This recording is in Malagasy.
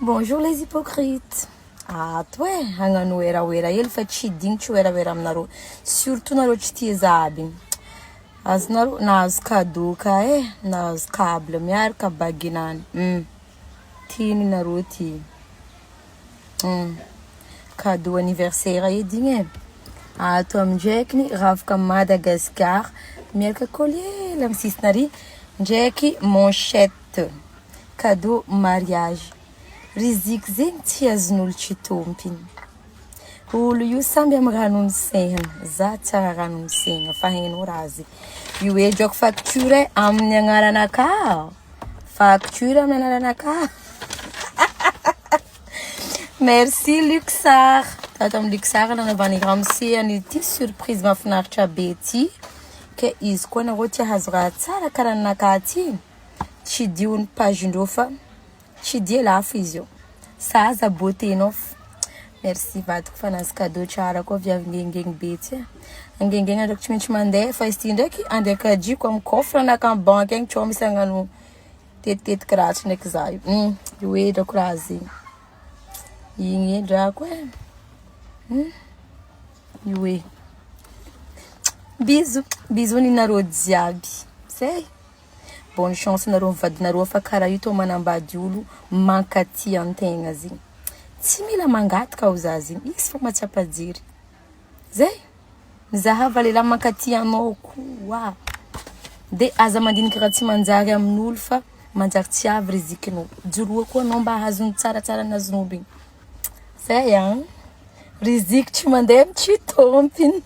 Bonjour les hypocrites. Ato e, hagnano oeraoera hely fa tsy dignitry oeraoera aminareo. Surtout nareo tsy tia zaby. Azonareo nahazo cadeau ka nahazo câble miaraka baginany. Tiany nareo ty. Cadeau anniversaire edy igny e. Ato amindraiky ravaka Madagascar miaraka collier la misisnary ndraiky manchette. Cadeau mariage. Riziky zegny tsy azon'olo tsy tompiny. Olo io samby amin'ny ranony saigny. Za tsara ranony saigny fa hainao raha zy. Io e drako facture amin'ny agnaranaka. Facture amin'ny agnaranaka. Merci Luxar. Tato amin'ny Luxar nanavany ramosehany ty surprise mahafinaritra be ty. Ke izy koa nareo tia hazo raha tsara karaha anaka ty. Tsy diony page-ndreo fa tsy dia lafo izy io. Saza beauté-nao. Merci vadiko fa nahazo cadeau tsara koa viavy ngengeny be ty. Ngengeny ndraiky tsy maintsy mandeha fa izy ty ndraiky andeha kajiko amin'ny coffre anaka amin'ny banque egny tsy misy agnano tetitetika raha tsy ndraiky za io. Io e drako raha zegny. Igny e drako e. Io e. Bisous. Bisous ni nareo jiaby. Zay. Bonne chance nareo vadinareo fa karaha io tô manambady olo mankaty antegna zegny. Tsy mila mangataka ho za zegny. Izy fa matsiapajery. Zay. Mizahava lehilahy mankaty anao koa. De aza mandinika raha tsy manjary amin'olo fa manjary tsy avy rizikinao. Joroa koa anao mba hazony tsaratsara nazon'olo igny. Zay Riziky tsy mandeha tsy tompiny.